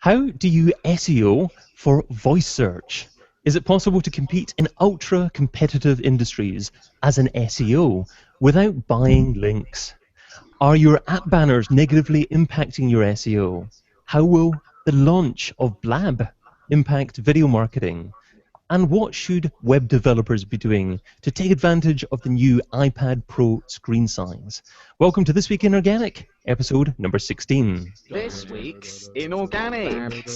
How do you SEO for voice search? Is it possible to compete in ultra-competitive industries as an SEO without buying links? Are your app banners negatively impacting your SEO? How will the launch of Blab impact video marketing? And what should web developers be doing to take advantage of the new iPad Pro screen size? Welcome to This Week in Organic, episode number 16. This week's in Organic.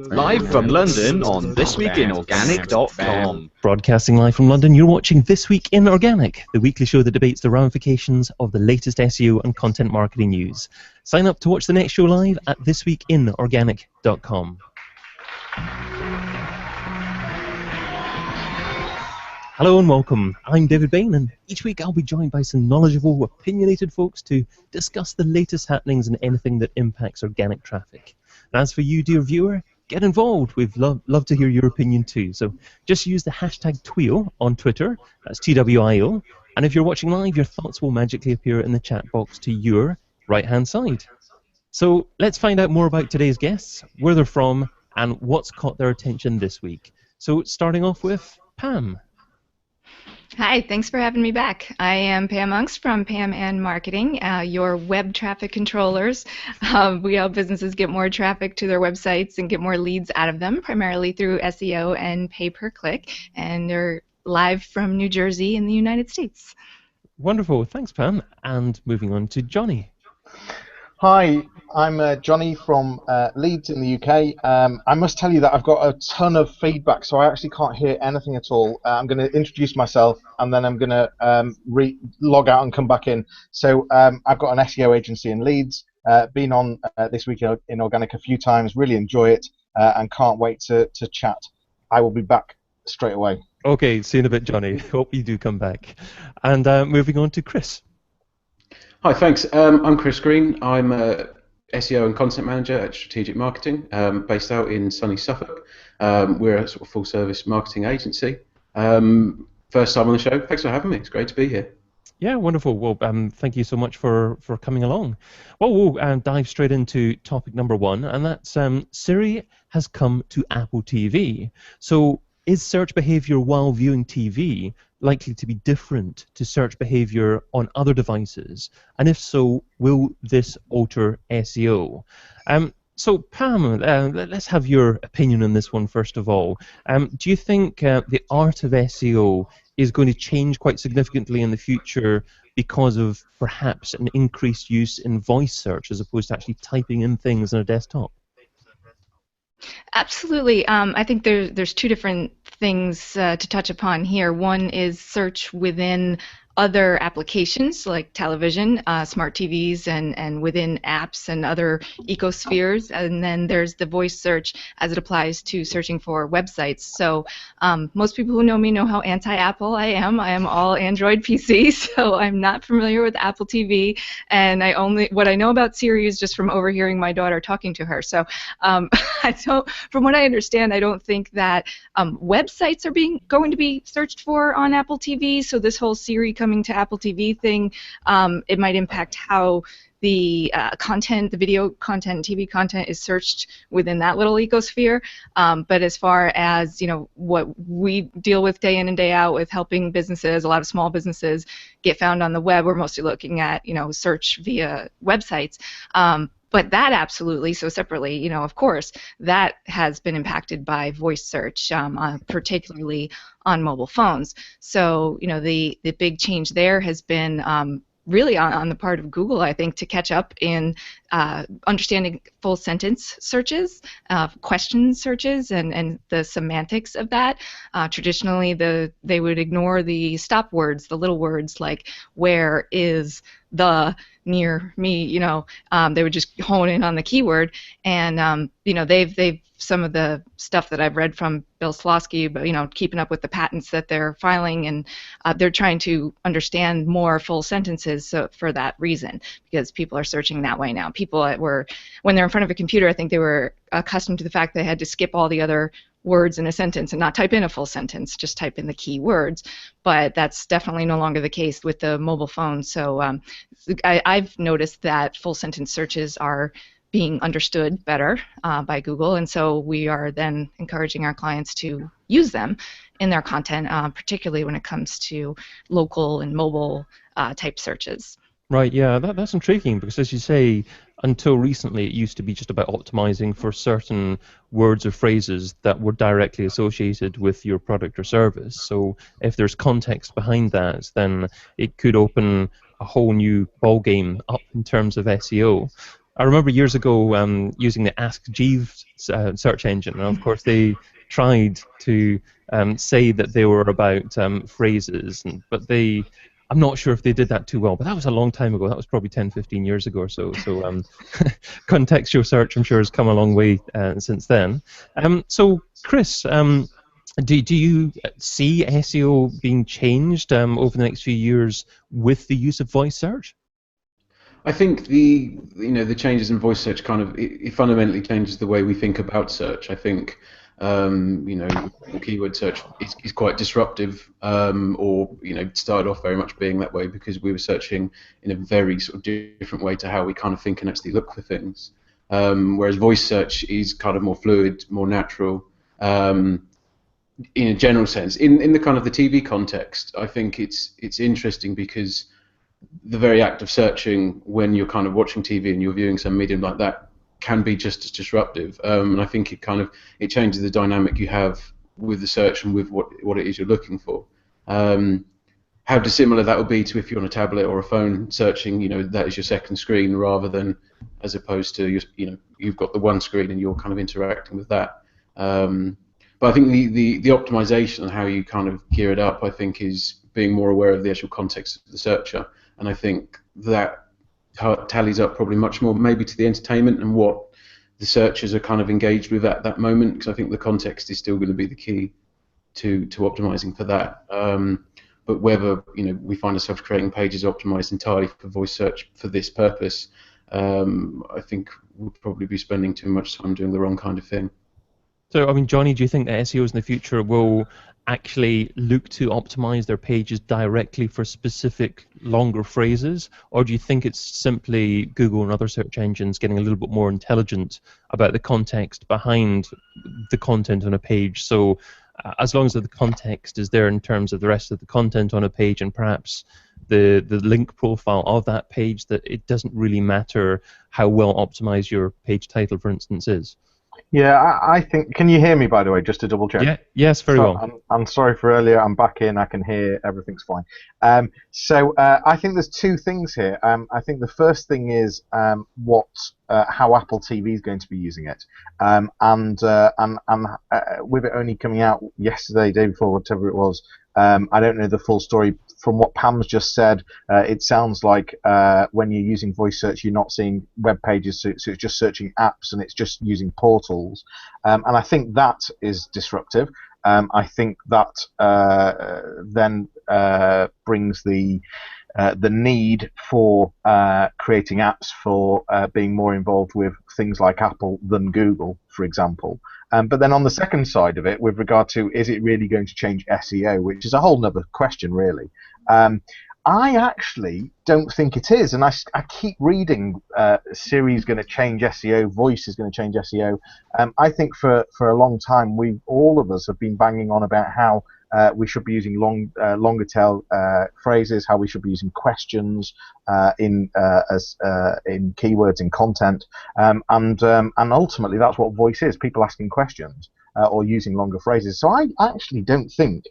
Live from London on thisweekinorganic.com. Broadcasting live from London, you're watching This Week in Organic, the weekly show that debates the ramifications of the latest SEO and content marketing news. Sign up to watch the next show live at thisweekinorganic.com. Hello and welcome. I'm David Bain, and each week I'll be joined by some knowledgeable, opinionated folks to discuss the latest happenings and anything that impacts organic traffic. And as for you, dear viewer, get involved. We'd love to hear your opinion too. So just use the hashtag TWIO on Twitter, that's TWIO, and if you're watching live, your thoughts will magically appear in the chat box to your right-hand side. So let's find out more about today's guests, where they're from, and what's caught their attention this week. So starting off with Pam. Hi, thanks for having me back. I am Pam Unks from Pam and Marketing, your web traffic controllers. We help businesses get more traffic to their websites and get more leads out of them, primarily through SEO and pay-per-click, and they're live from New Jersey in the United States. Wonderful, thanks Pam. And moving on to Johnny. Hi, I'm Johnny from Leeds in the UK. I must tell you that I've got a ton of feedback, so I actually can't hear anything at all. I'm going to introduce myself, and then I'm going to log out and come back in. So I've got an SEO agency in Leeds, been on This Week in Organic a few times, really enjoy it, and can't wait to chat. I will be back straight away. Okay, see you in a bit, Johnny. Hope you do come back. And moving on to Chris. Hi, thanks. I'm Chris Green. I'm a SEO and content manager at Strategic Marketing, based out in sunny Suffolk. We're a sort of full-service marketing agency. First time on the show. Thanks for having me. It's great to be here. Yeah, wonderful. Well, thank you so much for coming along. Well, we'll dive straight into topic number one, and that's Siri has come to Apple TV. So is search behavior while viewing TV likely to be different to search behavior on other devices? And if so, will this alter SEO? So Pam, let's have your opinion on this one first of all. Do you think the art of SEO is going to change quite significantly in the future because of perhaps an increased use in voice search as opposed to actually typing in things on a desktop? Absolutely. I think there's two different things to touch upon here. One is search within other applications like television, smart TVs, and within apps and other ecospheres. And then there's the voice search as it applies to searching for websites. So most people who know me know how anti-Apple I am. I am all Android PC, so I'm not familiar with Apple TV. And what I know about Siri is just from overhearing my daughter talking to her. So from what I understand, I don't think that websites are going to be searched for on Apple TV. So this whole Siri coming to Apple TV thing, it might impact how the content, the video content, TV content is searched within that little ecosphere. But as far as what we deal with day in and day out with helping businesses, a lot of small businesses get found on the web, we're mostly looking at search via websites. But that absolutely, so separately, of course, that has been impacted by voice search, particularly on mobile phones. So, the big change there has been really on the part of Google, I think, to catch up in understanding full sentence searches, question searches, and the semantics of that. Traditionally, they would ignore the stop words, the little words like where, is, the, near, me. They would just hone in on the keyword, and they've some of the stuff that I've read from Bill Slawski, but keeping up with the patents that they're filing, and they're trying to understand more full sentences for that reason, because people are searching that way now. People when they're in front of a computer, I think they were accustomed to the fact they had to skip all the other words in a sentence and not type in a full sentence, just type in the key words. But that's definitely no longer the case with the mobile phone. So I've noticed that full sentence searches are being understood better by Google, and so we are then encouraging our clients to use them in their content, particularly when it comes to local and mobile type searches. Right, yeah, that's intriguing because, as you say, until recently it used to be just about optimizing for certain words or phrases that were directly associated with your product or service. So if there's context behind that, then it could open a whole new ballgame up in terms of SEO. I remember years ago using the Ask Jeeves search engine, and of course they tried to say that they were about phrases, but I'm not sure if they did that too well, but that was a long time ago. That was probably 10, 15 years ago or so. So contextual search, I'm sure, has come a long way since then. So, Chris, do you see SEO being changed over the next few years with the use of voice search? I think the changes in voice search it fundamentally changes the way we think about search. I think keyword search is quite disruptive, or started off very much being that way because we were searching in a very sort of different way to how we kind of think and actually look for things. Whereas voice search is kind of more fluid, more natural, in a general sense. In the kind of the TV context, I think it's interesting because the very act of searching when you're kind of watching TV and you're viewing some medium like that can be just as disruptive, and I think it changes the dynamic you have with the search and with what it is you're looking for. How dissimilar that would be to if you're on a tablet or a phone searching, that is your second screen rather than as opposed to you've got the one screen and you're kind of interacting with that. But I think the optimization and how you kind of gear it up, I think, is being more aware of the actual context of the searcher, and I think that tallies up probably much more maybe to the entertainment and what the searchers are kind of engaged with at that moment, because I think the context is still going to be the key to optimizing for that. But whether we find ourselves creating pages optimized entirely for voice search for this purpose, I think we'll probably be spending too much time doing the wrong kind of thing. So, I mean, Johnny, do you think that SEOs in the future will actually look to optimize their pages directly for specific longer phrases, or do you think it's simply Google and other search engines getting a little bit more intelligent about the context behind the content on a page? So as long as the context is there in terms of the rest of the content on a page and perhaps the link profile of that page, that it doesn't really matter how well optimized your page title, for instance, is. Yeah, I think. Can you hear me, by the way, just to double check? Yeah. Yes, very well. I'm sorry for earlier. I'm back in. I can hear. Everything's fine. So I think there's two things here. I think the first thing is how Apple TV is going to be using it, and with it only coming out yesterday, day before, whatever it was. I don't know the full story. From what Pam's just said, it sounds like when you're using voice search, you're not seeing web pages, so it's just searching apps and it's just using portals. And I think that is disruptive. I think that then brings the need for creating apps for being more involved with things like Apple than Google, for example. But then on the second side of it, with regard to is it really going to change SEO, which is a whole other question, really. I actually don't think it is, and I keep reading Siri is going to change SEO, voice is going to change SEO. I think for a long time, all of us have been banging on about how we should be using longer tail phrases, how we should be using questions in keywords in content, and ultimately that's what voice is: people asking questions or using longer phrases. So I actually don't think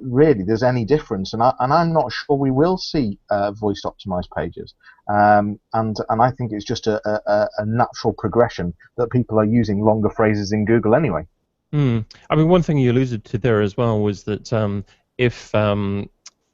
really there's any difference, and I'm not sure we will see voice optimized pages. And I think it's just a natural progression that people are using longer phrases in Google anyway. I mean, one thing you alluded to there as well was that if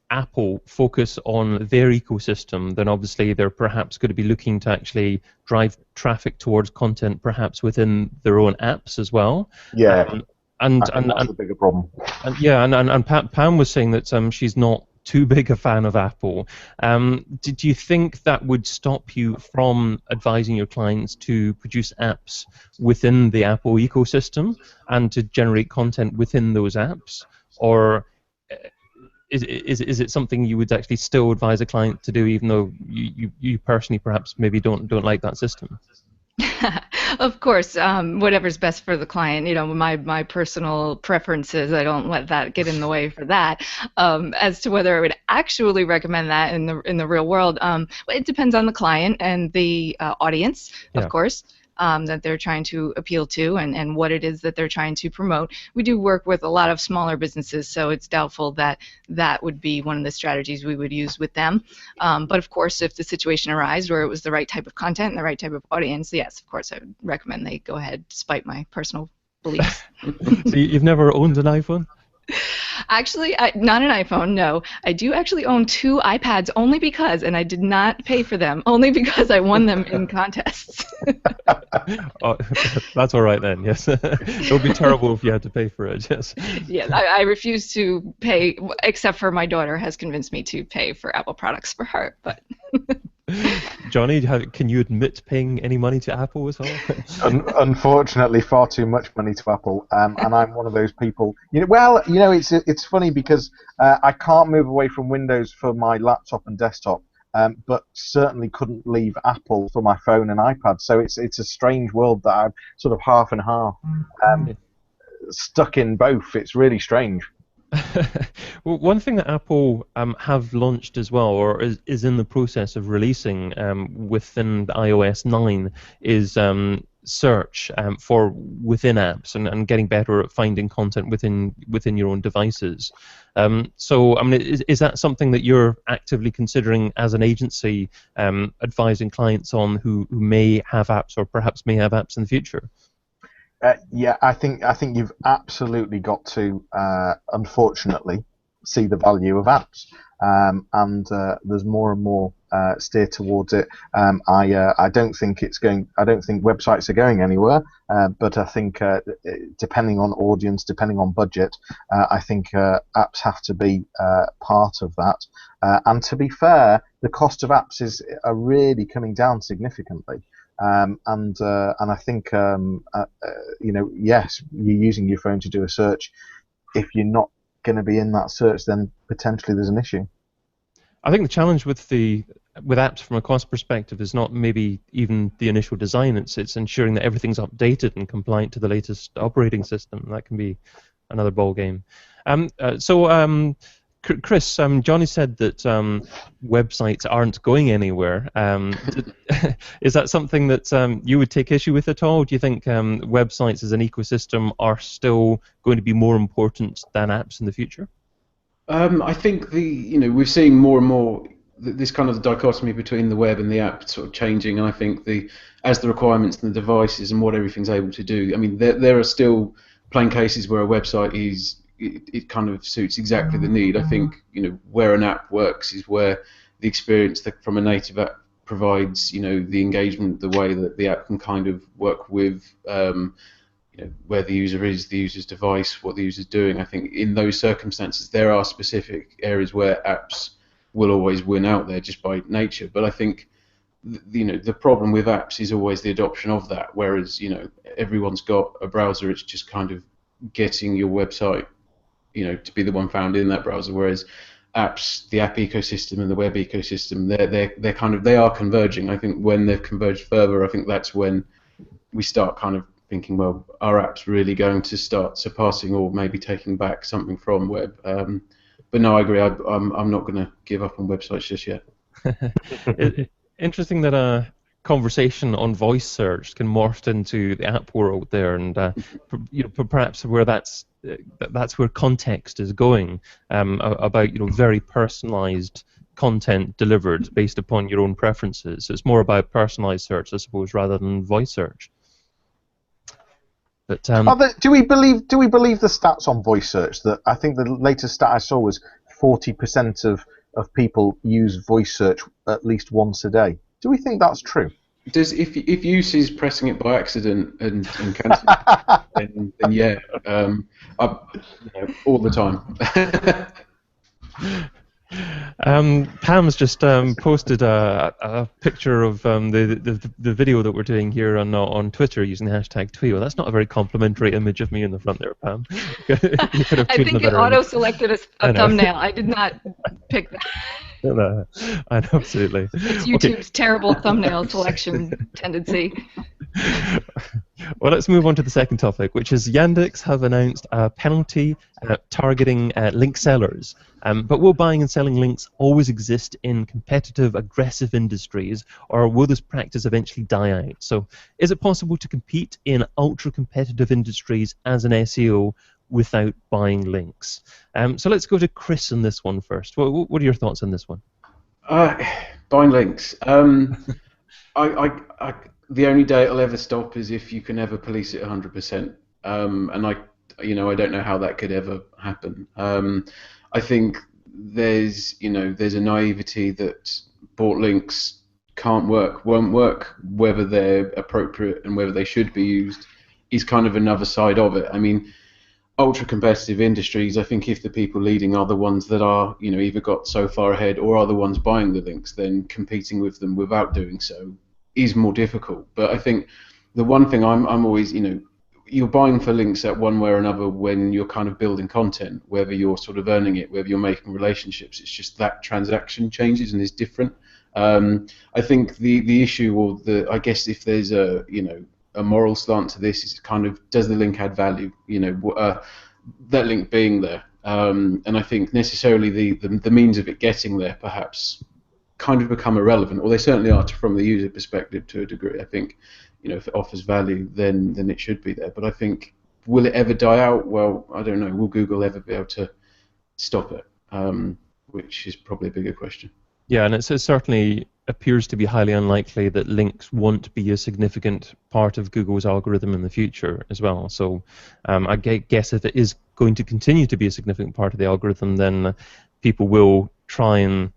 Apple focus on their ecosystem, then obviously they're perhaps going to be looking to actually drive traffic towards content perhaps within their own apps as well. Yeah, and that's a bigger problem. And Pam was saying that she's not too big a fan of Apple. Did you think that would stop you from advising your clients to produce apps within the Apple ecosystem and to generate content within those apps, or is it something you would actually still advise a client to do, even though you personally perhaps maybe don't like that system? Of course, whatever's best for the client. You know, my personal preferences, I don't let that get in the way for that. As to whether I would actually recommend that in the real world, well, it depends on the client and the audience, Yeah. of course. That they're trying to appeal to and what it is that they're trying to promote. We do work with a lot of smaller businesses, so it's doubtful that that would be one of the strategies we would use with them. But of course, if the situation arose where it was the right type of content and the right type of audience, yes, of course, I would recommend they go ahead despite my personal beliefs. So you've never owned an iPhone? Actually, not an iPhone, no. I do actually own 2 iPads only because, and I did not pay for them, only because I won them in contests. Oh, that's all right then, yes. It would be terrible if you had to pay for it, yes. Yeah, I refuse to pay, except for my daughter has convinced me to pay for Apple products for her. But Johnny, can you admit paying any money to Apple as well? Unfortunately, far too much money to Apple, and I'm one of those people. It's funny because I can't move away from Windows for my laptop and desktop, but certainly couldn't leave Apple for my phone and iPad. So it's a strange world that I'm sort of half and half, stuck in both. It's really strange. Well, one thing that Apple have launched as well, or is in the process of releasing within the iOS 9, is search for within apps and getting better at finding content within your own devices. So, I mean, is that something that you're actively considering as an agency, advising clients on who may have apps or perhaps may have apps in the future? Yeah, I think you've absolutely got to, unfortunately, see the value of apps, and there's more and more steer towards it. I don't think websites are going anywhere, but I think depending on audience, depending on budget, I think apps have to be part of that. And to be fair, the cost of apps are really coming down significantly. And I think yes, you're using your phone to do a search. If you're not going to be in that search, then potentially there's an issue. I think the challenge with apps from a cost perspective is not maybe even the initial design. It's ensuring that everything's updated and compliant to the latest operating system. That can be another ball game. Chris, Johnny said that websites aren't going anywhere. Is that something that you would take issue with at all? Do you think websites as an ecosystem are still going to be more important than apps in the future? I think we're seeing more and more this kind of dichotomy between the web and the app sort of changing, and I think as the requirements and the devices and what everything's able to do. I mean, there are still plain cases where a website it kind of suits exactly the need. I think where an app works is where the experience from a native app provides the engagement, the way that the app can kind of work with where the user is, the user's device, what the user's doing. I think in those circumstances there are specific areas where apps will always win out there just by nature. But I think the problem with apps is always the adoption of that. Whereas everyone's got a browser, it's just kind of getting your website to be the one found in that browser, whereas apps, the app ecosystem and the web ecosystem, they are converging. I think when they've converged further, I think that's when we start kind of thinking, well, are apps really going to start surpassing or maybe taking back something from web? But no, I agree. I'm not going to give up on websites just yet. Interesting that a conversation on voice search can morph into the app world there, and perhaps where that's where context is going, about very personalized content delivered based upon your own preferences. So it's more about personalized search, I suppose, rather than voice search. But do we believe the stats on voice search? That I think the latest stat I saw was 40% of people use voice search at least once a day. Do we think that's true? If use is pressing it by accident and cancelling, then yeah, all the time. Pam's just posted a picture of the video that we're doing here on Twitter using the hashtag Tweo. That's not a very complimentary image of me in the front there, Pam. You could have I think it auto-selected a thumbnail. I did not pick that. No, I know, absolutely. It's YouTube's terrible thumbnail selection tendency. Well, let's move on to the second topic, which is Yandex have announced a penalty targeting link sellers. But will buying and selling links always exist in competitive, aggressive industries, or will this practice eventually die out? So, is it possible to compete in ultra-competitive industries as an SEO without buying links? So let's go to Chris on this one first. What are your thoughts on this one? Buying links. The only day it'll ever stop is if you can ever police it 100%. And I don't know how that could ever happen. I think there's a naivety that bought links won't work, whether they're appropriate and whether they should be used is kind of another side of it. I mean, ultra competitive industries, I think if the people leading are the ones that are, either got so far ahead or are the ones buying the links, then competing with them without doing so is more difficult. But I think the one thing I'm always, you're buying for links at one way or another when you're kind of building content, whether you're sort of earning it, whether you're making relationships. It's just that transaction changes and is different. I think the issue, or I guess if there's a moral slant to this, is kind of, does the link add value? That link being there, and I think necessarily the means of it getting there perhaps kind of become irrelevant, or they certainly are from the user perspective to a degree. I think, if it offers value, then it should be there. But I think, will it ever die out? Well, I don't know. Will Google ever be able to stop it? Which is probably a bigger question. Yeah, and it certainly appears to be highly unlikely that links won't be a significant part of Google's algorithm in the future as well. So I guess if it is going to continue to be a significant part of the algorithm, then people will try and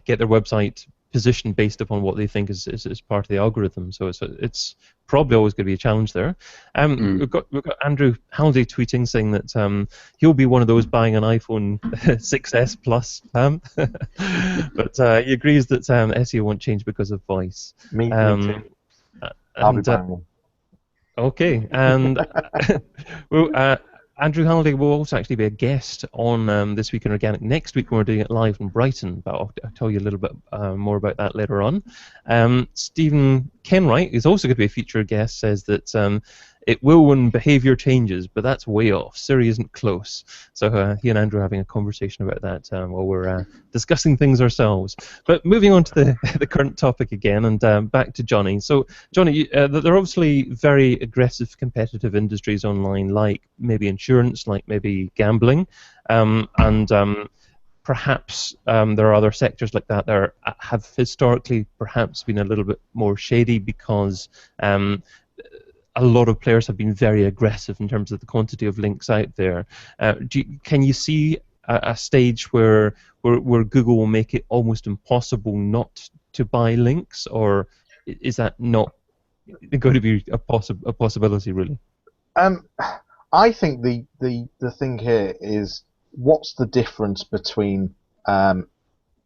get their website positioned based upon what they think is part of the algorithm. So it's probably always going to be a challenge there. We've got Andrew Halliday tweeting saying that he'll be one of those buying an iPhone 6s Plus, but he agrees that SEO won't change because of voice. Me too. I'll be buying one. Okay, and well, Andrew Halliday will also actually be a guest on This Week in Organic next week when we're doing it live in Brighton, but I'll tell you a little bit more about that later on. Stephen Kenwright, who's also going to be a featured guest, says that it will when behavior changes, but that's way off. Siri isn't close. So he and Andrew are having a conversation about that while we're discussing things ourselves. But moving on to the current topic again, and back to Johnny. So, Johnny, there are obviously very aggressive competitive industries online, like maybe insurance, like maybe gambling, and perhaps there are other sectors like that have historically perhaps been a little bit more shady because a lot of players have been very aggressive in terms of the quantity of links out there. Can you see a stage where Google will make it almost impossible not to buy links, or is that not going to be a possibility, really? I think the thing here is, what's the difference between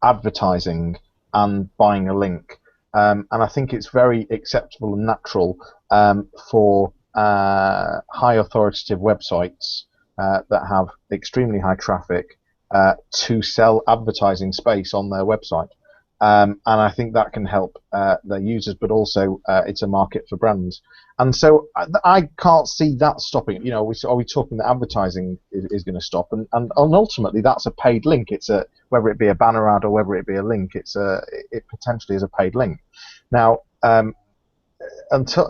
advertising and buying a link? And I think it's very acceptable and natural for high authoritative websites that have extremely high traffic to sell advertising space on their website. And I think that can help their users, but also it's a market for brands. And so I can't see that stopping. Are we talking that advertising is going to stop? And ultimately, that's a paid link. It's whether it be a banner ad or whether it be a link, it potentially is a paid link. Now, until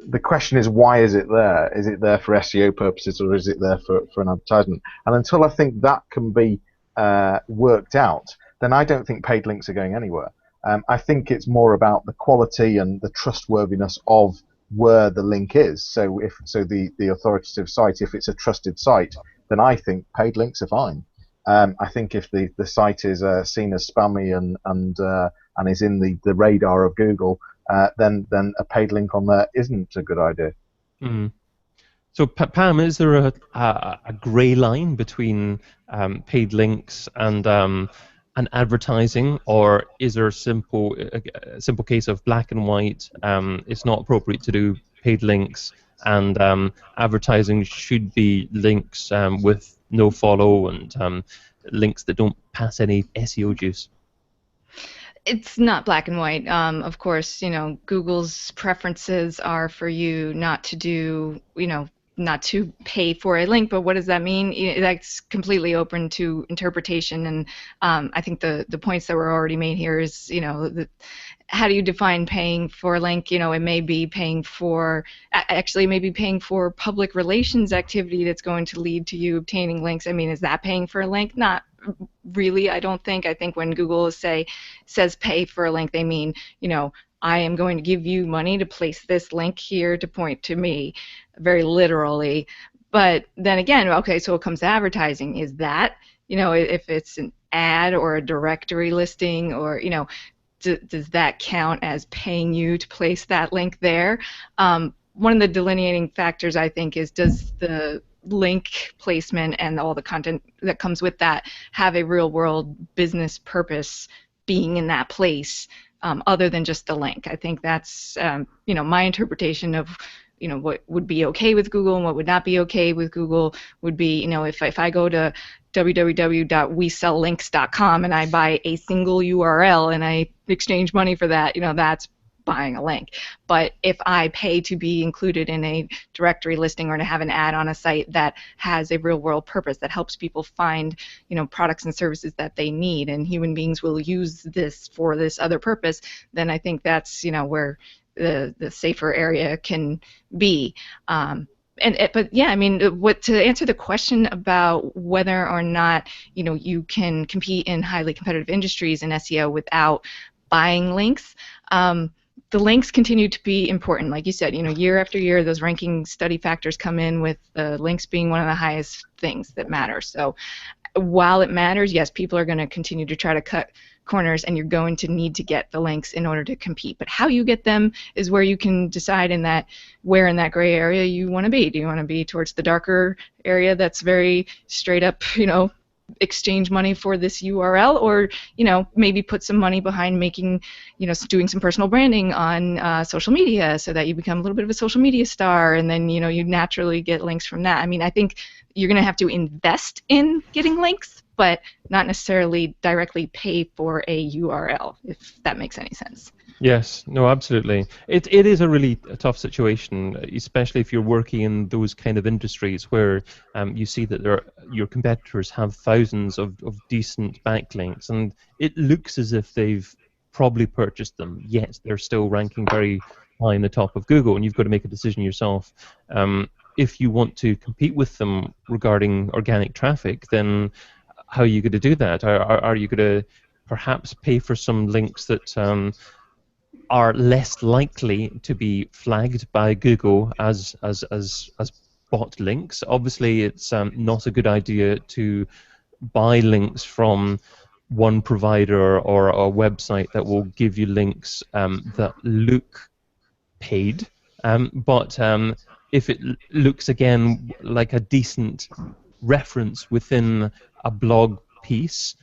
the question is, why is it there? Is it there for SEO purposes, or is it there for an advertisement? And until I think that can be worked out, then I don't think paid links are going anywhere. I think it's more about the quality and the trustworthiness of where the link is. So the authoritative site, if it's a trusted site, then I think paid links are fine. I think if the site is seen as spammy and is in the radar of Google, then a paid link on there isn't a good idea. Mm. So Pam, is there a grey line between paid links and advertising, or is there a simple case of black and white? It's not appropriate to do paid links, and advertising should be links with no follow and links that don't pass any SEO juice. It's not black and white. Of course, Google's preferences are for you not to do, not to pay for a link, but what does that mean? That's completely open to interpretation, and I think the points that were already made here is, how do you define paying for a link? It may be paying for, actually, maybe paying for public relations activity that's going to lead to you obtaining links. I mean, is that paying for a link? Not really, I don't think. I think when Google says pay for a link, they mean, I am going to give you money to place this link here to point to me, very literally. But then again, okay, so it comes to advertising. Is that, if it's an ad or a directory listing, or, does that count as paying you to place that link there? One of the delineating factors, I think, is, does the link placement and all the content that comes with that have a real-world business purpose being in that place, other than just the link? I think that's my interpretation of what would be okay with Google and what would not be okay with Google would be, if I go to www.wesellinks.com and I buy a single URL and I exchange money for that, that's buying a link. But if I pay to be included in a directory listing or to have an ad on a site that has a real-world purpose that helps people find, products and services that they need, and human beings will use this for this other purpose, then I think that's where the safer area can be. But yeah, I mean, to answer the question about whether or not you can compete in highly competitive industries in SEO without buying links. The links continue to be important, like you said. Year after year, those ranking study factors come in with links being one of the highest things that matter. So, while it matters, yes, people are going to continue to try to cut corners, and you're going to need to get the links in order to compete. But how you get them is where you can decide where in that gray area you want to be. Do you want to be towards the darker area that's very straight up, exchange money for this URL, or maybe put some money behind making, doing some personal branding on social media so that you become a little bit of a social media star, and then you naturally get links from that. I mean, I think you're going to have to invest in getting links, but not necessarily directly pay for a URL, if that makes any sense. Yes, no, absolutely. It is a really tough situation, especially if you're working in those kind of industries where you see that your competitors have thousands of decent backlinks, and it looks as if they've probably purchased them, yet they're still ranking very high in the top of Google, and you've got to make a decision yourself. If you want to compete with them regarding organic traffic, then how are you going to do that? Are you going to perhaps pay for some links that are less likely to be flagged by Google as bot links? Obviously, it's not a good idea to buy links from one provider or a website that will give you links that look paid, but if it looks again like a decent reference within a blog piece,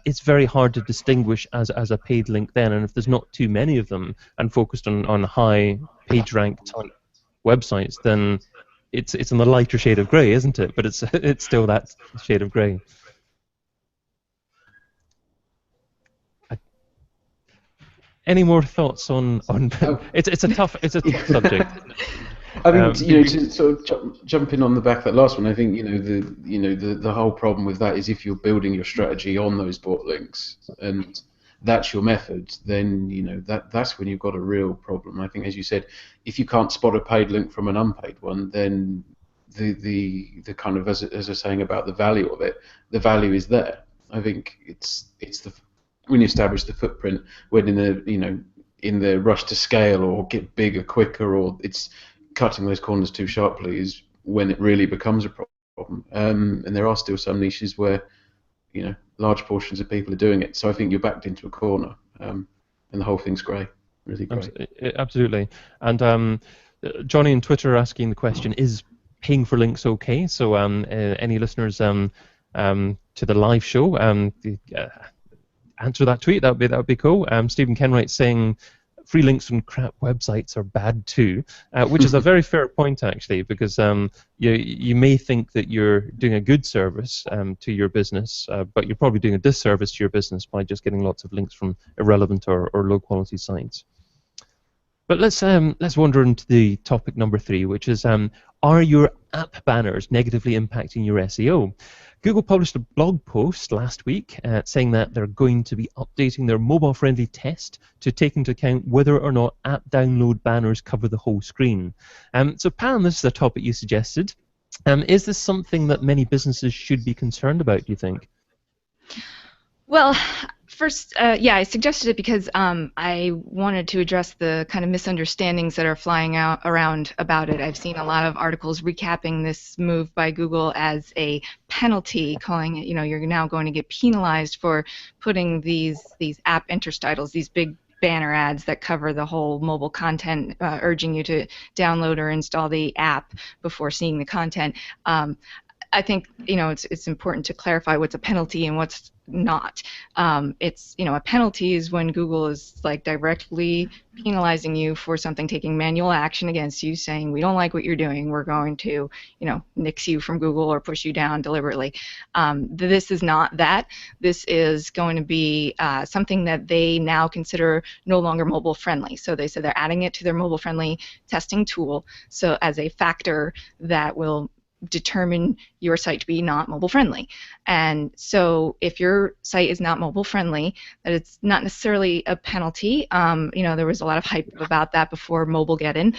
it's very hard to distinguish as a paid link then, and if there's not too many of them and focused on high page rank type websites, then it's in the lighter shade of grey, isn't it? But it's still that shade of grey. Any more thoughts on it's a tough subject. I mean, to sort of jump in on the back of that last one, I think the whole problem with that is if you're building your strategy on those bot links and that's your method, then that's when you've got a real problem. I think, as you said, if you can't spot a paid link from an unpaid one, then the kind of, as I was saying about the value of it, the value is there. I think it's when you establish the footprint, when in the rush to scale or get bigger quicker, or it's cutting those corners too sharply, is when it really becomes a problem. And there are still some niches where large portions of people are doing it. So I think you're backed into a corner, and the whole thing's grey, really grey. Absolutely. And Johnny on Twitter asking the question: is paying for links okay? So any listeners to the live show, answer that tweet. That would be cool. Stephen Kenwright saying, free links from crap websites are bad too, which is a very fair point actually, because you may think that you're doing a good service to your business, but you're probably doing a disservice to your business by just getting lots of links from irrelevant or low quality sites. But let's wander into the topic number 3, which is are your app banners negatively impacting your SEO? Google published a blog post last week saying that they're going to be updating their mobile-friendly test to take into account whether or not app download banners cover the whole screen. So Pam, this is a topic you suggested. Is this something that many businesses should be concerned about, do you think? Well, first, yeah, I suggested it because I wanted to address the kind of misunderstandings that are flying around about it. I've seen a lot of articles recapping this move by Google as a penalty, calling it, you're now going to get penalized for putting these app interstitles, these big banner ads that cover the whole mobile content, urging you to download or install the app before seeing the content. I think it's important to clarify what's a penalty and what's not. It's a penalty is when Google is like directly penalizing you for something, taking manual action against you, saying we don't like what you're doing, we're going to nix you from Google or push you down deliberately. This is not that. This is going to be something that they now consider no longer mobile friendly. So they said they're adding it to their mobile friendly testing tool, so as a factor that will determine your site to be not mobile friendly. And so if your site is not mobile friendly, that it's not necessarily a penalty. There was a lot of hype about that before Mobilegeddon,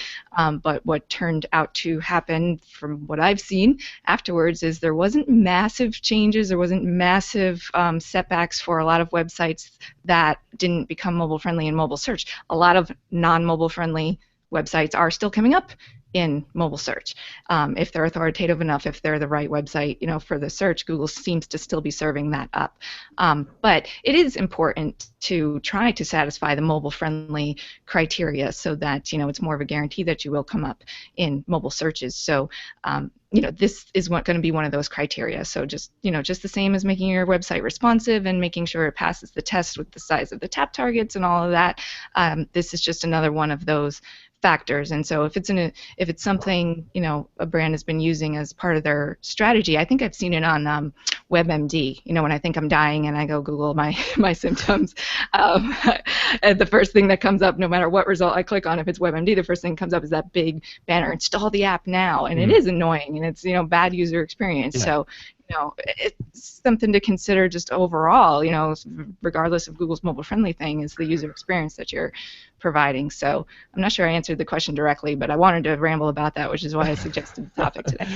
but what turned out to happen from what I've seen afterwards is there wasn't massive changes, there wasn't massive setbacks for a lot of websites that didn't become mobile friendly in mobile search. A lot of non-mobile friendly websites are still coming up in mobile search. If they're authoritative enough, if they're the right website, for the search, Google seems to still be serving that up. But it is important to try to satisfy the mobile-friendly criteria so that it's more of a guarantee that you will come up in mobile searches. So this is going to be one of those criteria. So just the same as making your website responsive and making sure it passes the test with the size of the tap targets and all of that. This is just another one of those factors. And so if it's something a brand has been using as part of their strategy, I think I've seen it on WebMD. When I think I'm dying and I go Google my symptoms, and the first thing that comes up, no matter what result I click on, if it's WebMD, the first thing that comes up is that big banner: install the app now. And it is annoying, and it's bad user experience. Yeah. So it's something to consider just overall, regardless of Google's mobile-friendly thing, is the user experience that you're providing. So I'm not sure I answered the question directly, but I wanted to ramble about that, which is why I suggested the topic today.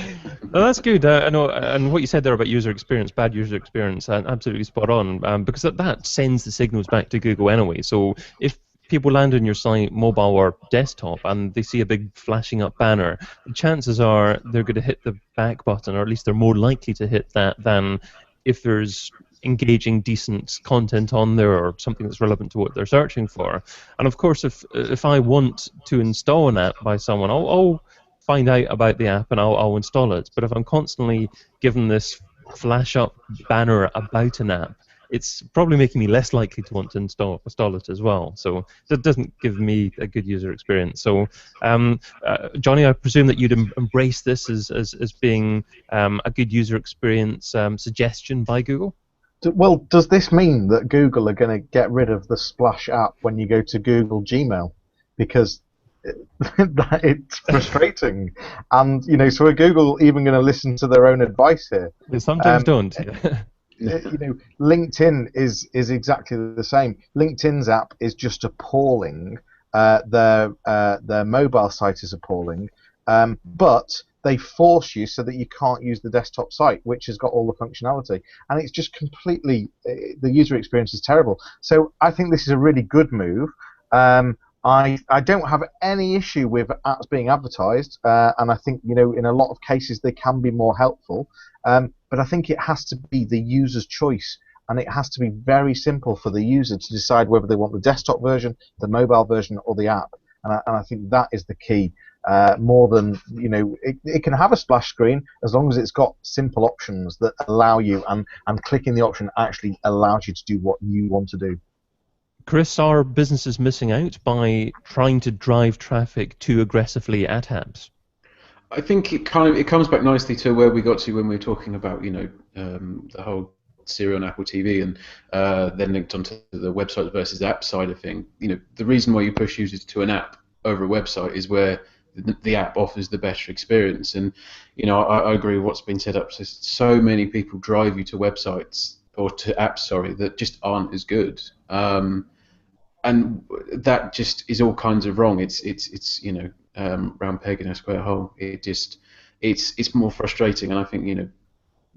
Well, that's good. I know, and what you said there about user experience, bad user experience, absolutely spot on, because that sends the signals back to Google anyway. So if people land on your site, mobile or desktop, and they see a big flashing up banner, the chances are they're going to hit the back button, or at least they're more likely to hit that than if there's engaging, decent content on there or something that's relevant to what they're searching for. And of course, if I want to install an app by someone, I'll find out about the app and I'll install it. But if I'm constantly given this flash up banner about an app, it's probably making me less likely to want to install it as well. So that doesn't give me a good user experience. So, Johnny, I presume that you'd embrace this as being a good user experience suggestion by Google? Well, does this mean that Google are going to get rid of the Splash app when you go to Google Gmail? Because it's frustrating. And, so are Google even going to listen to their own advice here? They sometimes don't. LinkedIn is exactly the same. LinkedIn's app is just appalling. Their mobile site is appalling, but they force you so that you can't use the desktop site, which has got all the functionality, and it's just completely the user experience is terrible. So I think this is a really good move. I don't have any issue with apps being advertised, and I think in a lot of cases they can be more helpful. But I think it has to be the user's choice, and it has to be very simple for the user to decide whether they want the desktop version, the mobile version, or the app. And I think that is the key. More than it can have a splash screen as long as it's got simple options that allow you, and clicking the option actually allows you to do what you want to do. Chris, are businesses missing out by trying to drive traffic too aggressively at apps? I think it comes back nicely to where we got to when we were talking about the whole Siri on Apple TV and then linked onto the website versus app side of thing. The reason why you push users to an app over a website is where the app offers the better experience. And I agree with what's been said up. So many people drive you to websites or to apps, sorry, that just aren't as good. And that just is all kinds of wrong. It's round peg in a square hole. It's more frustrating, and I think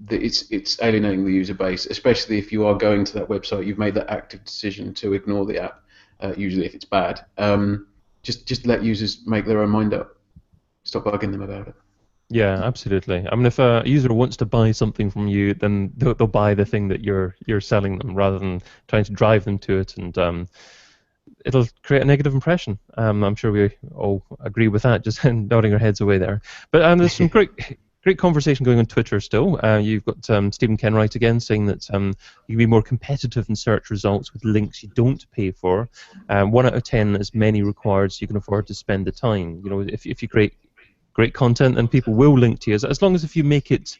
it's alienating the user base, especially if you are going to that website. You've made that active decision to ignore the app, usually if it's bad. Just let users make their own mind up. Stop bugging them about it. Yeah, absolutely. I mean, if a user wants to buy something from you, then they'll buy the thing that you're selling them, rather than trying to drive them to it, and it'll create a negative impression. I'm sure we all agree with that, just nodding our heads away there. But there's some great conversation going on Twitter still. You've got Stephen Kenwright again saying that you can be more competitive in search results with links you don't pay for. 1 out of 10 as many required, so you can afford to spend the time. If you create great content, then people will link to you, as long as if you make it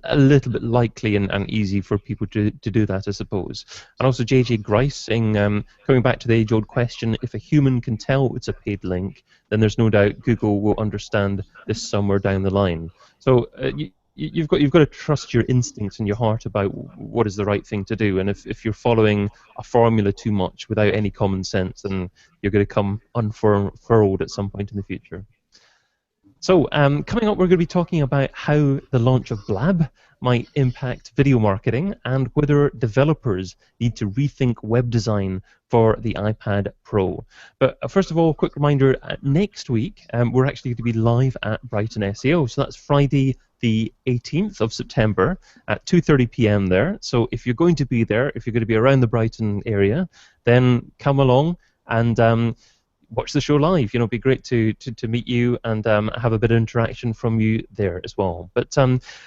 a little bit likely and easy for people to do that, I suppose. And also JJ Grice saying, coming back to the age-old question, if a human can tell it's a paid link, then there's no doubt Google will understand this somewhere down the line. So you've got to trust your instincts and your heart about what is the right thing to do. And if you're following a formula too much without any common sense, then you're going to come unfurled at some point in the future. So coming up, we're going to be talking about how the launch of Blab might impact video marketing and whether developers need to rethink web design for the iPad Pro. But first of all, a quick reminder, next week we're actually going to be live at Brighton SEO. So that's Friday the 18th of September at 2:30 p.m. there. So if you're going to be there, if you're going to be around the Brighton area, then come along and watch the show live. It'd be great to meet you and have a bit of interaction from you there as well. But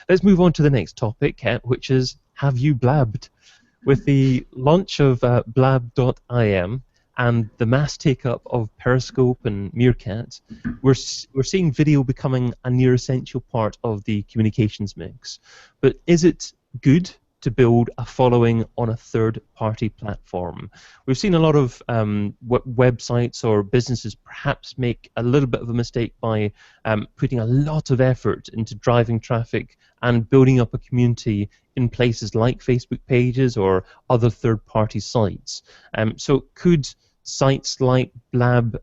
let's move on to the next topic, which is, have you blabbed? With the launch of blab.im and the mass take-up of Periscope and Meerkat, we're seeing video becoming a near essential part of the communications mix. But is it good to build a following on a third-party platform? We've seen a lot of websites or businesses perhaps make a little bit of a mistake by putting a lot of effort into driving traffic and building up a community in places like Facebook pages or other third-party sites. So could sites like Blab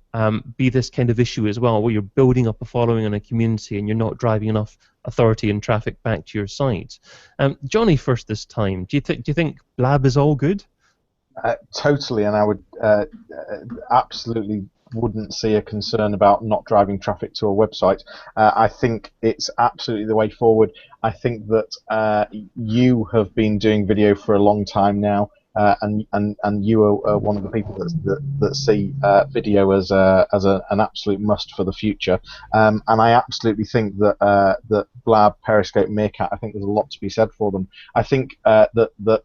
be this kind of issue as well, where you're building up a following and a community and you're not driving enough authority and traffic back to your site? Johnny, first this time, do you think Blab is all good? Totally, and I would absolutely wouldn't see a concern about not driving traffic to a website. I think it's absolutely the way forward. I think that you have been doing video for a long time now, and you are one of the people that see video as an absolute must for the future. And I absolutely think that that Blab, Periscope, Meerkat, I think there's a lot to be said for them. I think that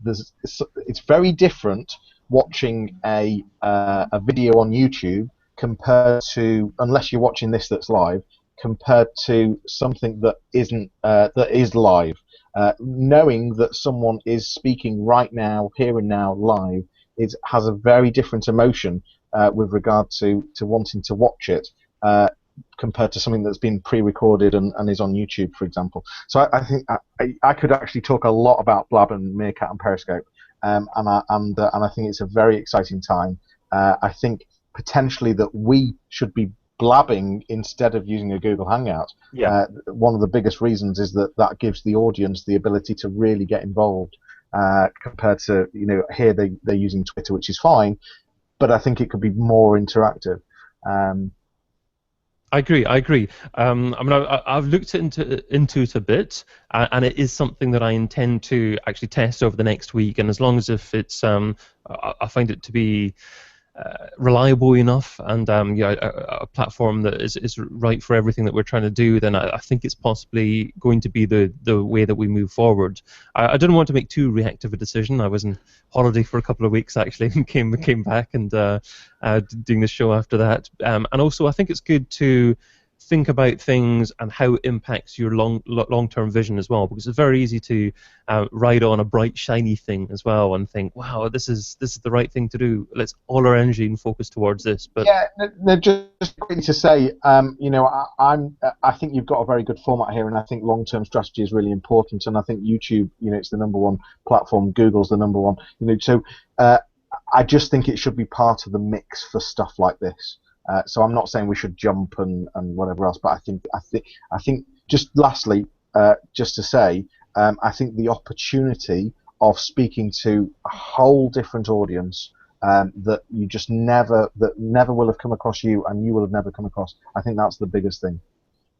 it's very different watching a video on YouTube compared to, unless you're watching this that's live, compared to something that isn't that is live. Knowing that someone is speaking right now, here and now, live, has a very different emotion with regard to wanting to watch it compared to something that's been pre-recorded and is on YouTube, for example. So I think I could actually talk a lot about Blab and Meerkat and Periscope, and I think it's a very exciting time. I think potentially that we should be blabbing instead of using a Google Hangout. Yeah. One of the biggest reasons is that gives the audience the ability to really get involved, compared to here they're using Twitter, which is fine, but I think it could be more interactive. I agree. I mean, I've looked into it a bit, and it is something that I intend to actually test over the next week. And as long as if it's, I find it to be reliable enough and a platform that is right for everything that we're trying to do, then I think it's possibly going to be the way that we move forward. I didn't want to make too reactive a decision. I was on holiday for a couple of weeks actually, and came back and doing the show after that. And also, I think it's good to think about things and how it impacts your long-term vision as well, because it's very easy to ride on a bright shiny thing as well and think, wow, this is the right thing to do, let's all our energy and focus towards this. But yeah, no, just quickly to say, I think you've got a very good format here, and I think long-term strategy is really important, and I think YouTube, it's the #1 platform, Google's the #1, so I just think it should be part of the mix for stuff like this. So I'm not saying we should jump and whatever else, but I think just lastly, just to say, I think the opportunity of speaking to a whole different audience that you just never will have come across you, and you will have never come across. I think that's the biggest thing.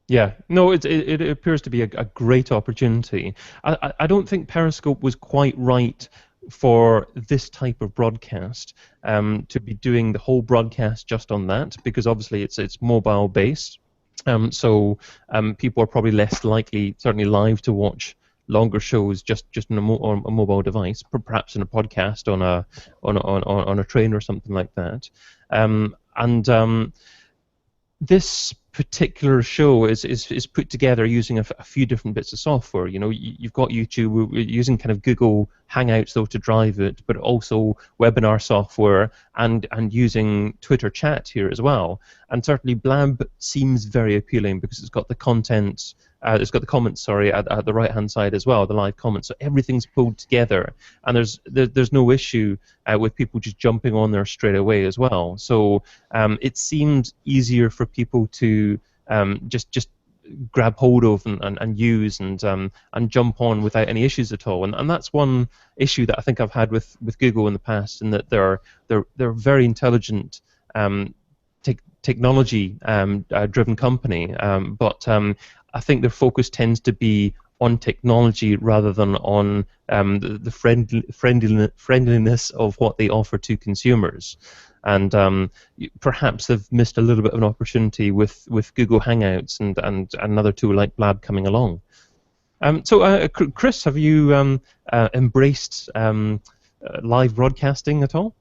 Yeah, no, it appears to be a great opportunity. I don't think Periscope was quite right for this type of broadcast, to be doing the whole broadcast just on that, because obviously it's mobile based, so people are probably less likely, certainly live, to watch longer shows just on a mobile device, perhaps in a podcast on a train or something like that. This particular show is put together using a few different bits of software. You've got YouTube, we're using kind of Google Hangouts though to drive it, but also webinar software and using Twitter chat here as well. And certainly Blab seems very appealing because it's got the content. It's got the comments, at the right-hand side as well, the live comments. So everything's pulled together, and there's no issue with people just jumping on there straight away as well. So it seemed easier for people to just grab hold of and use and jump on without any issues at all. And that's one issue that I think I've had with Google in the past, in that they're very intelligent technology driven company, but I think their focus tends to be on technology rather than on the friendliness of what they offer to consumers. And perhaps they've missed a little bit of an opportunity with Google Hangouts and another tool like Blab coming along. So, Chris, have you embraced live broadcasting at all?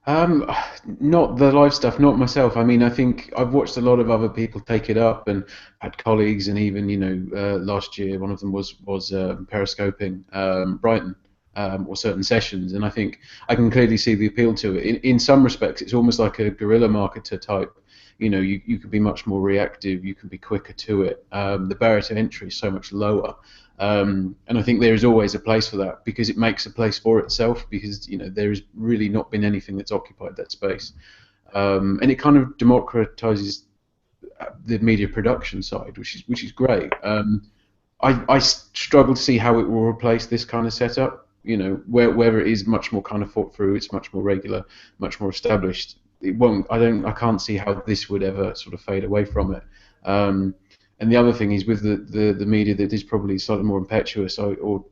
Not the live stuff, not myself. I mean, I think I've watched a lot of other people take it up, and had colleagues, and even last year one of them was periscoping Brighton, or certain sessions, and I think I can clearly see the appeal to it. In some respects, it's almost like a guerrilla marketer type. You could be much more reactive, you can be quicker to it. The barrier to entry is so much lower. And I think there is always a place for that, because it makes a place for itself, because there has really not been anything that's occupied that space, and it kind of democratizes the media production side, which is great. I struggle to see how it will replace this kind of setup. Where it is much more kind of thought through, it's much more regular, much more established. It won't. I can't see how this would ever sort of fade away from it. And the other thing is, with the media that is probably slightly more impetuous or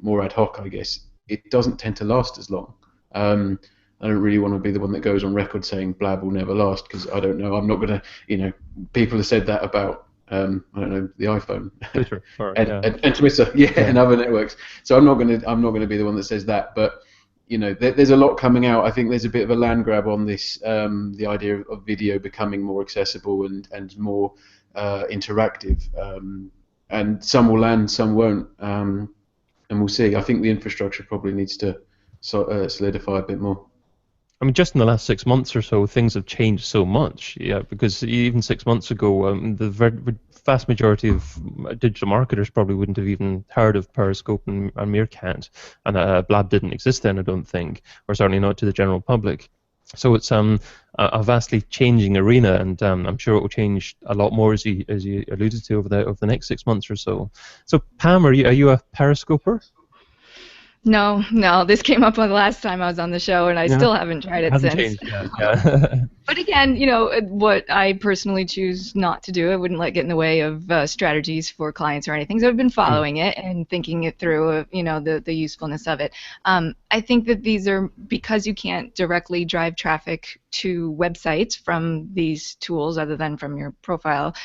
more ad hoc, I guess, it doesn't tend to last as long. I don't really want to be the one that goes on record saying Blab will never last, because I don't know. I'm not going to, people have said that about, I don't know, the iPhone, Twitter, and Twitter, and other networks. So I'm not going to be the one that says that. But there's a lot coming out. I think there's a bit of a land grab on this, the idea of video becoming more accessible and more interactive, and some will land, some won't, and we'll see. I think the infrastructure probably needs to solidify a bit more. I mean, just in the last 6 months or so, things have changed so much. Yeah, because even 6 months ago, the vast majority of digital marketers probably wouldn't have even heard of Periscope and Meerkat, and Blab didn't exist then, I don't think, or certainly not to the general public. So it's a vastly changing arena, and I'm sure it will change a lot more, as you alluded to, over the next 6 months or so. So Pam, are you a Periscoper? No, this came up on the last time I was on the show, and I still haven't tried it Hasn't since. changed yet. Yeah. But again, what I personally choose not to do, I wouldn't let get in the way of strategies for clients or anything. So I've been following it and thinking it through, the usefulness of it. I think that these are, because you can't directly drive traffic to websites from these tools other than from your profile.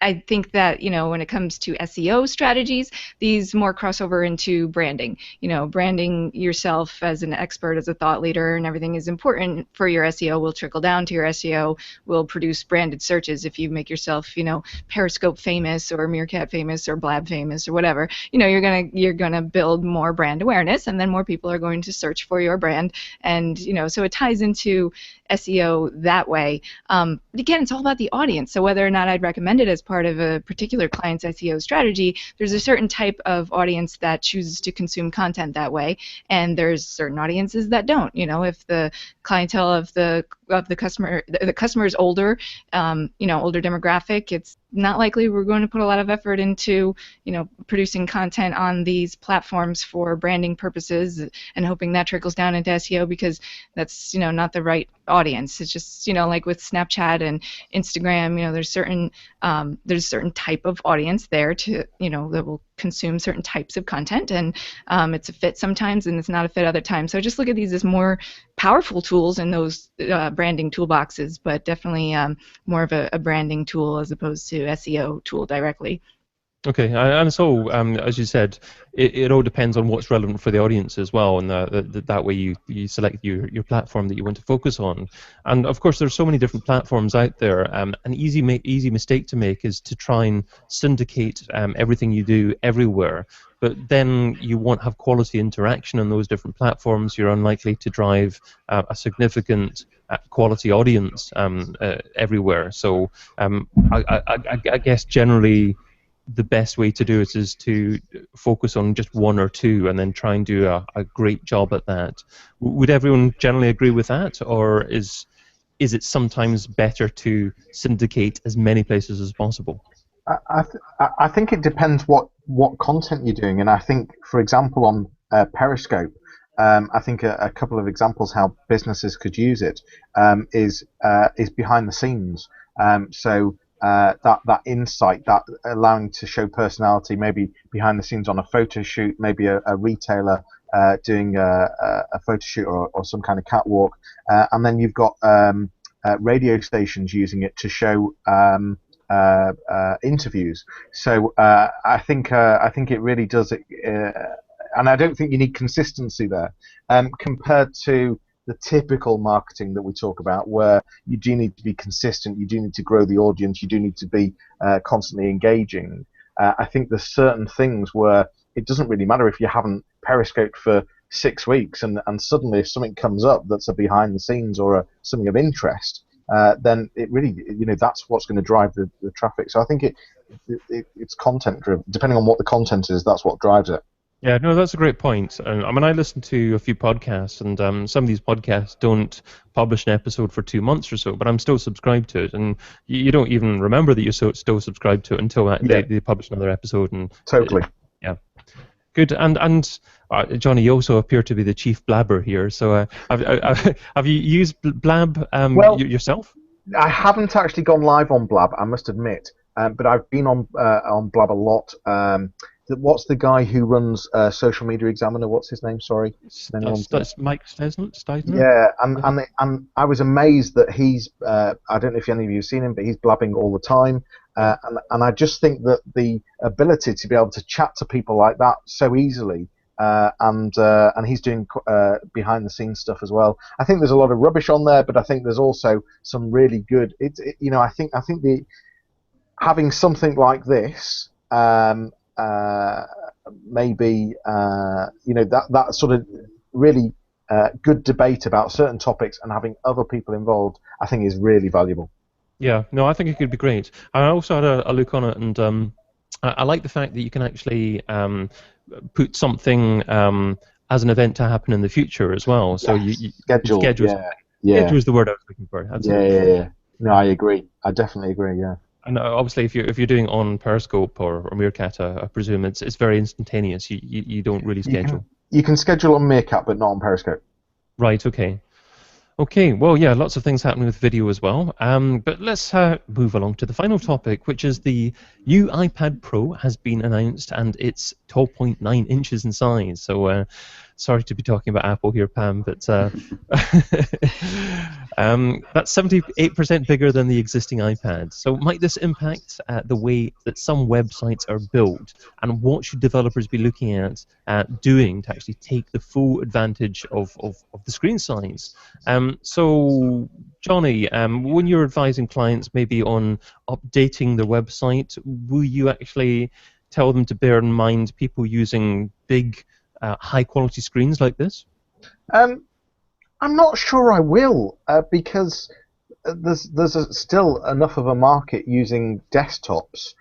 I think that, when it comes to SEO strategies, these more cross over into branding. Branding yourself as an expert, as a thought leader, and everything is important for your SEO, will trickle down to your SEO, will produce branded searches. If you make yourself, Periscope famous or Meerkat famous or Blab famous or whatever, you're gonna build more brand awareness, and then more people are going to search for your brand. And, so it ties into SEO that way. But again, it's all about the audience. So whether or not I'd recommend it as part of a particular client's SEO strategy, there's a certain type of audience that chooses to consume content that way, and there's certain audiences that don't. If the clientele of the customer is older, older demographic, it's not likely we're going to put a lot of effort into, producing content on these platforms for branding purposes and hoping that trickles down into SEO, because that's, not the right audience. It's just, like with Snapchat and Instagram, there's certain type of audience there to, that will consume certain types of content, and it's a fit sometimes and it's not a fit other times. So I just look at these as more powerful tools in those branding toolboxes, but definitely more of a branding tool as opposed to SEO tool directly. Okay, and so as you said, it all depends on what's relevant for the audience as well, and that way you select your platform that you want to focus on. And of course, there's so many different platforms out there. An easy mistake to make is to try and syndicate everything you do everywhere. But then you won't have quality interaction on those different platforms. You're unlikely to drive a significant quality audience everywhere. So I guess generally, the best way to do it is to focus on just one or two and then try and do a great job at that. Would everyone generally agree with that, or is it sometimes better to syndicate as many places as possible? I think it depends what content you're doing, and I think, for example, on Periscope, I think a couple of examples how businesses could use it is behind the scenes. So that insight, that allowing to show personality, maybe behind the scenes on a photo shoot, maybe a retailer doing a photo shoot or some kind of catwalk, and then you've got radio stations using it to show interviews. So I think it really does it, and I don't think you need consistency there compared to the typical marketing that we talk about, where you do need to be consistent, you do need to grow the audience, you do need to be constantly engaging. I think there's certain things where it doesn't really matter if you haven't periscoped for 6 weeks, and suddenly if something comes up that's a behind the scenes or something of interest, then it really, that's what's going to drive the traffic. So I think it's content driven. Depending on what the content is, that's what drives it. Yeah, no, that's a great point. I mean, I listen to a few podcasts, and some of these podcasts don't publish an episode for 2 months or so, but I'm still subscribed to it, and you don't even remember that you're still subscribed to it until they publish another episode. And totally. Yeah. Good. And Johnny, you also appear to be the chief blabber here. So have you used Blab yourself? I haven't actually gone live on Blab, I must admit, but I've been on Blab a lot. What's the guy who runs Social Media Examiner? What's his name? Sorry. That's Mike Steisner. Yeah, and I was amazed that he's. I don't know if any of you have seen him, but he's blabbing all the time. And I just think that the ability to be able to chat to people like that so easily, and he's doing behind the scenes stuff as well. I think there's a lot of rubbish on there, but I think there's also some really good. I think the having something like this. Maybe that sort of really good debate about certain topics and having other people involved, I think, is really valuable. Yeah, no, I think it could be great. I also had a look on it, and I like the fact that you can actually put something as an event to happen in the future as well. So you schedule. Schedule is the word I was looking for. Yeah. No, I agree. I definitely agree. Yeah. And obviously, if you're doing on Periscope or Meerkat, I presume it's very instantaneous. You don't really schedule. You can schedule on Meerkat, but not on Periscope. Right. Okay. Okay, well, yeah, lots of things happening with video as well. But let's move along to the final topic, which is the new iPad Pro has been announced, and it's 12.9 inches in size. So, sorry to be talking about Apple here, Pam, but that's 78% bigger than the existing iPad. So, might this impact the way that some websites are built, and what should developers be looking at doing to actually take the full advantage of the screen size? So, Johnny, when you're advising clients maybe on updating their website, will you actually tell them to bear in mind people using big, high-quality screens like this? I'm not sure I will, because there's still enough of a market using desktops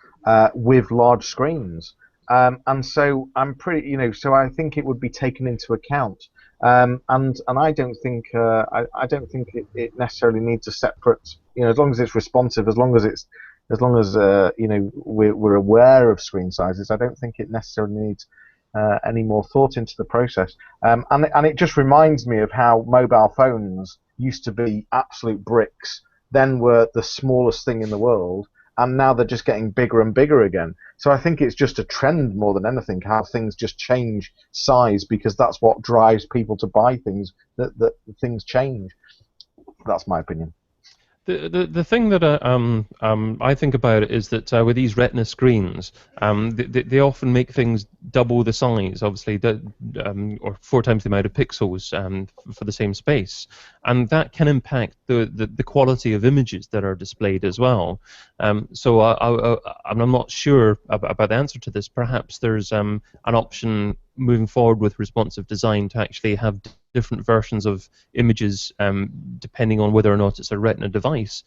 with large screens, and so I'm pretty, so I think it would be taken into account. And I don't think it necessarily needs a separate, as long as it's responsive, as long as we're aware of screen sizes, I don't think it necessarily needs any more thought into the process. And it just reminds me of how mobile phones used to be absolute bricks, then were the smallest thing in the world, and now they're just getting bigger and bigger again. So I think it's just a trend more than anything, how things just change size, because that's what drives people to buy things, that things change. That's my opinion. The thing that I think about is that with these Retina screens, they often make things double the size, obviously, or 4 times the amount of pixels for the same space, and that can impact the quality of images that are displayed as well. So I'm not sure about the answer to this. Perhaps there's an option moving forward with responsive design to actually have different versions of images depending on whether or not it's a Retina device.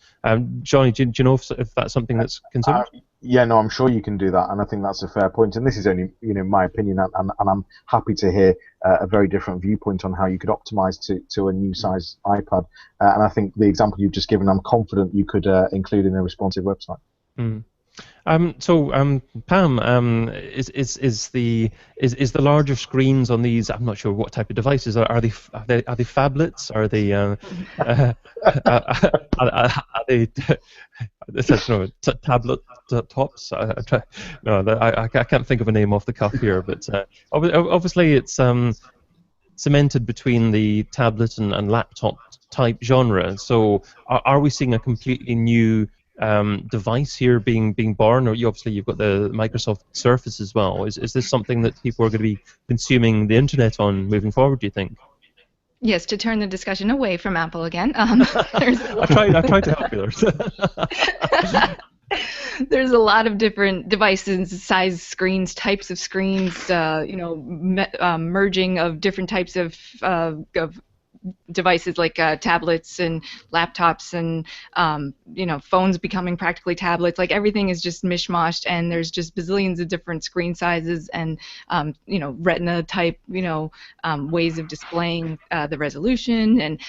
Johnny, do you know if that's something that's considered? Yeah, no, I'm sure you can do that, and I think that's a fair point. And this is only, my opinion, and I'm happy to hear a very different viewpoint on how you could optimize to a new size iPad. And I think the example you've just given, I'm confident you could include in a responsive website. Mm. So, Pam, is the larger screens on these? I'm not sure what type of devices are they phablets? Are they tablet tops? I can't think of a name off the cuff here, but obviously it's cemented between the tablet and laptop type genre. So, are we seeing a completely new device here being born, or obviously you've got the Microsoft Surface as well? Is this something that people are going to be consuming the internet on moving forward, do you think? Yes, to turn the discussion away from Apple again. I tried to help you there. There's a lot of different devices, size screens, types of screens, merging of different types of devices like tablets and laptops and phones becoming practically tablets. Like everything is just mishmashed, and there's just bazillions of different screen sizes and Retina type ways of displaying the resolution, and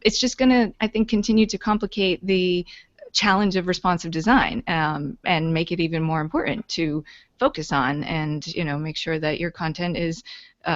it's just going to, I think, continue to complicate the challenge of responsive design and make it even more important to focus on and make sure that your content is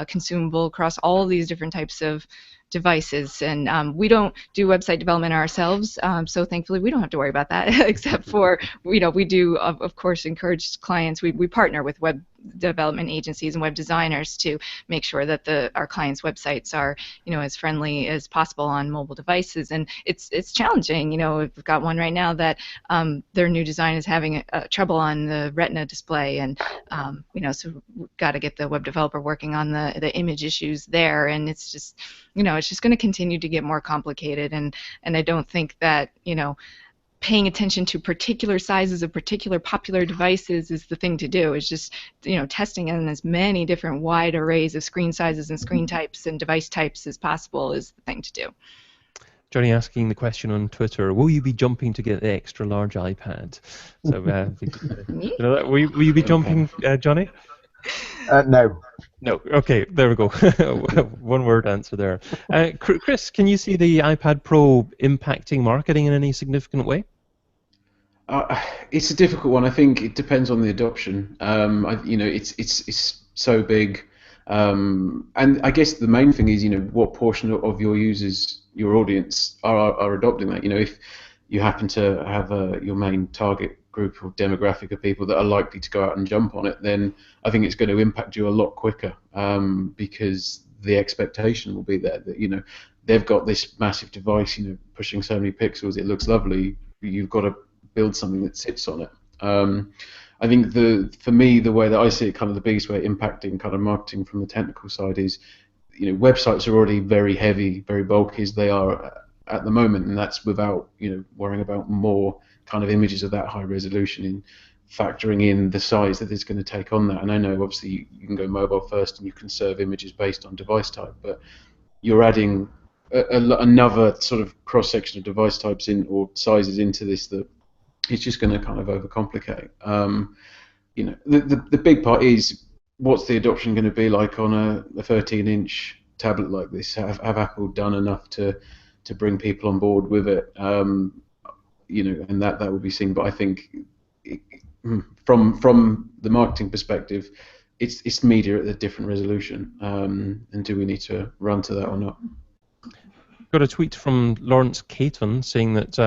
consumable across all these different types of devices. And we don't do website development ourselves, so thankfully we don't have to worry about that, except for we do of course encourage clients. We partner with web development agencies and web designers to make sure that our clients' websites are as friendly as possible on mobile devices. And it's challenging. We've got one right now that their new design is having trouble on the Retina display, and so we've got to get the web developer working on the image issues there. And it's just it's just going to continue to get more complicated, and I don't think that paying attention to particular sizes of particular popular devices is the thing to do. It's just testing in as many different wide arrays of screen sizes and screen types and device types as possible is the thing to do. Johnny asking the question on Twitter: will you be jumping to get the extra large iPad? So will you be jumping, Johnny? No. No. Okay, there we go. One word answer there. Chris, can you see the iPad Pro impacting marketing in any significant way? It's a difficult one. I think it depends on the adoption. It's so big, and I guess the main thing is, what portion of your users, your audience, are adopting that. If you happen to have your main target group or demographic of people that are likely to go out and jump on it, then I think it's going to impact you a lot quicker, because the expectation will be there that they've got this massive device, pushing so many pixels, it looks lovely. You've got to build something that sits on it. I think for me, the way that I see it, kind of the biggest way impacting kind of marketing from the technical side is, websites are already very heavy, very bulky as they are at the moment, and that's without worrying about more kind of images of that high resolution, in factoring in the size that it's going to take on that. And I know obviously you can go mobile first and you can serve images based on device type, but you're adding another sort of cross section of device types or sizes into this that it's just going to kind of overcomplicate. The big part is, what's the adoption going to be like on a 13-inch tablet like this? Have Apple done enough to bring people on board with it? And that will be seen. But I think from the marketing perspective, it's media at a different resolution. And do we need to run to that or not? Got a tweet from Lawrence Caton saying that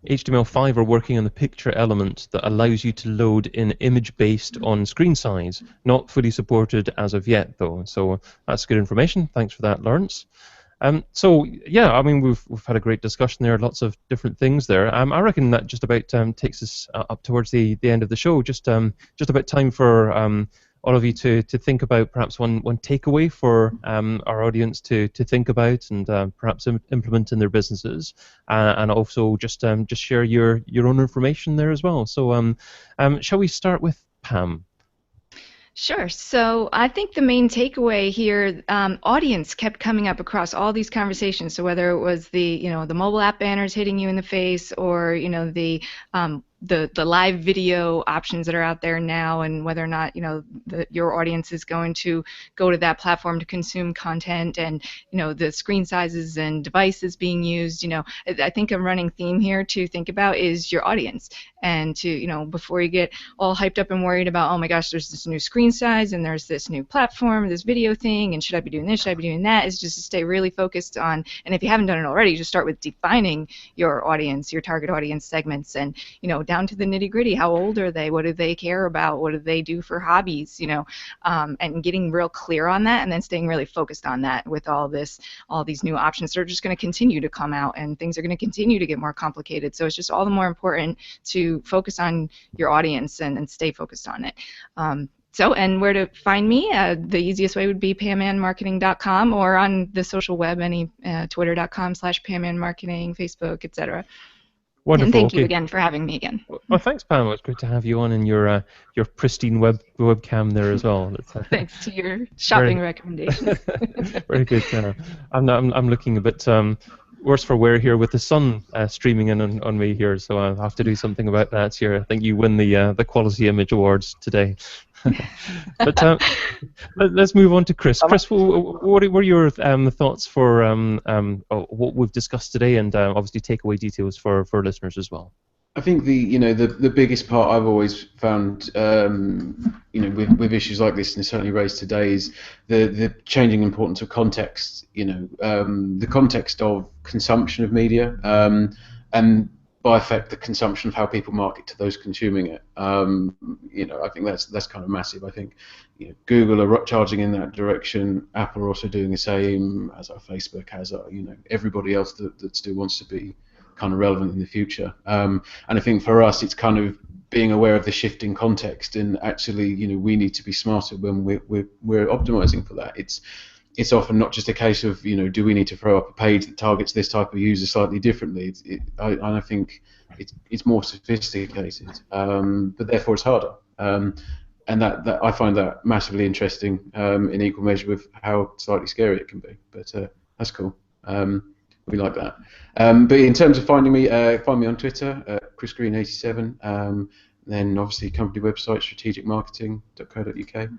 HTML5 are working on the picture element that allows you to load in image based on screen size. Not fully supported as of yet, though. So that's good information. Thanks for that, Lawrence. So yeah, I mean, we've had a great discussion there. Lots of different things there. I reckon that just about takes us up towards the end of the show. Just about time for all of you to think about perhaps one takeaway for our audience to think about and perhaps implement in their businesses, and also just share your own information there as well. So shall we start with Pam? Sure. So I think the main takeaway here, audience kept coming up across all these conversations. So whether it was the mobile app banners hitting you in the face, or the live video options that are out there now, and whether or not your audience is going to go to that platform to consume content, and the screen sizes and devices being used. I think a running theme here to think about is your audience, and to before you get all hyped up and worried about, oh my gosh, there's this new screen size and there's this new platform, this video thing, and should I be doing this, should I be doing that, is just to stay really focused on, and if you haven't done it already, just start with defining your audience, your target audience segments, and down to the nitty-gritty. How old are they? What do they care about? What do they do for hobbies? And getting real clear on that, and then staying really focused on that with all these new options that are just going to continue to come out, and things are going to continue to get more complicated. So it's just all the more important to focus on your audience and stay focused on it. And where to find me? The easiest way would be pamandmarketing.com, or on the social web, twitter.com/pamandmarketing, Facebook, etc. Wonderful. And thank you again for having me again. Well, thanks, Pam. It's great to have you on, and your pristine webcam there as well. Thanks to your shopping recommendations. Very good. I'm looking a bit worse for wear here with the sun streaming in on me here, so I'll have to do something about that here. I think you win the Quality Image Awards today. But let's move on to Chris. Chris, what were your thoughts for what we've discussed today, and obviously takeaway details for listeners as well? I think the biggest part I've always found with issues like this, and certainly raised today, is the changing importance of context. The context of consumption of media, and by effect the consumption of how people market to those consuming it. I think that's kind of massive. I think Google are charging in that direction. Apple are also doing the same, as our Facebook, as our everybody else that still wants to be kind of relevant in the future. And I think for us, it's kind of being aware of the shifting context, and actually, we need to be smarter when we're optimizing for that. It's often not just a case of do we need to throw up a page that targets this type of user slightly differently. I think it's more sophisticated, but therefore it's harder. And that I find that massively interesting, in equal measure with how slightly scary it can be. But that's cool. We like that. But in terms of finding me, find me on Twitter, ChrisGreen87. Then obviously company website, strategicmarketing.co.uk.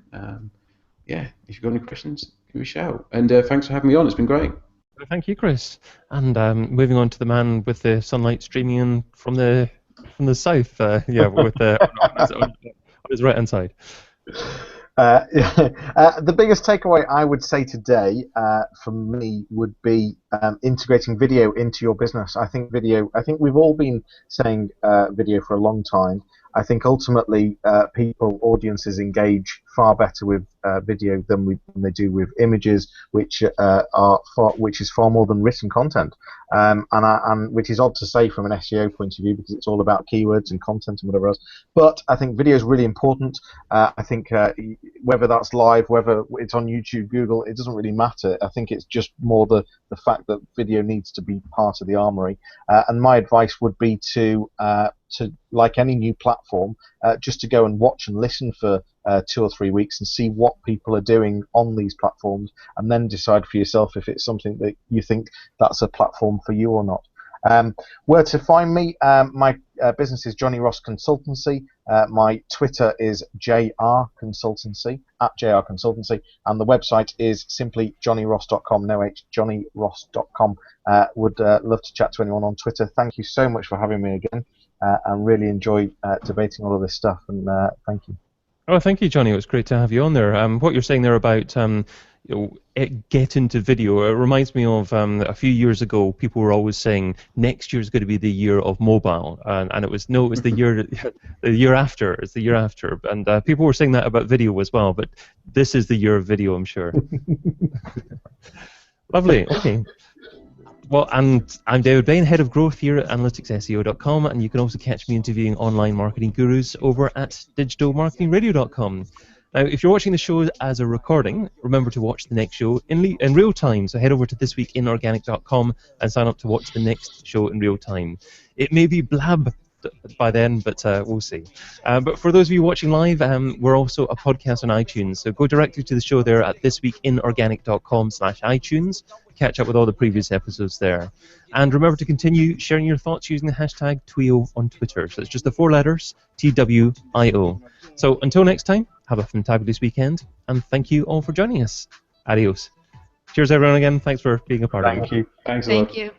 If you've got any questions, give me a shout. And thanks for having me on. It's been great. Thank you, Chris. And moving on to the man with the sunlight streaming in from the From the south, yeah, with on his right hand side. The biggest takeaway I would say today from me would be integrating video into your business. I think we've all been saying video for a long time. I think ultimately audiences engage far better with video than they do with images, which is far more than written content. And which is odd to say from an SEO point of view, because it's all about keywords and content and whatever else. But I think video is really important. I think whether that's live, whether it's on YouTube, Google, it doesn't really matter. I think it's just more the fact that video needs to be part of the armory. And my advice would be to like any new platform, just to go and watch and listen for 2 or 3 weeks and see what people are doing on these platforms, and then decide for yourself if it's something that you think that's a platform for you or not. Where to find me? My business is Johnny Ross Consultancy. My Twitter is JR Consultancy, @JR Consultancy, and the website is simply johnnyross.com, no H, johnnyross.com. Would love to chat to anyone on Twitter. Thank you so much for having me again, and really enjoy debating all of this stuff, and thank you. Oh, thank you, Johnny. It was great to have you on there. What you're saying there about get into video, it reminds me of a few years ago, people were always saying next year is going to be the year of mobile, and it was the year after. It's the year after, and people were saying that about video as well. But this is the year of video, I'm sure. Lovely. Okay. Well, and I'm David Bain, Head of Growth here at AnalyticsSEO.com, and you can also catch me interviewing online marketing gurus over at DigitalMarketingRadio.com. Now, if you're watching the show as a recording, remember to watch the next show in real time, so head over to thisweekinorganic.com and sign up to watch the next show in real time. It may be blab by then, but we'll see. But for those of you watching live, we're also a podcast on iTunes, so go directly to the show there at thisweekinorganic.com/iTunes. Catch up with all the previous episodes there. And remember to continue sharing your thoughts using the hashtag TWIO on Twitter. So it's just the 4 letters, TWIO. So until next time, have a fantabulous weekend, and thank you all for joining us. Adios. Cheers, everyone, again. Thanks for being a part of it. Thank you. Thanks a lot. Thank you.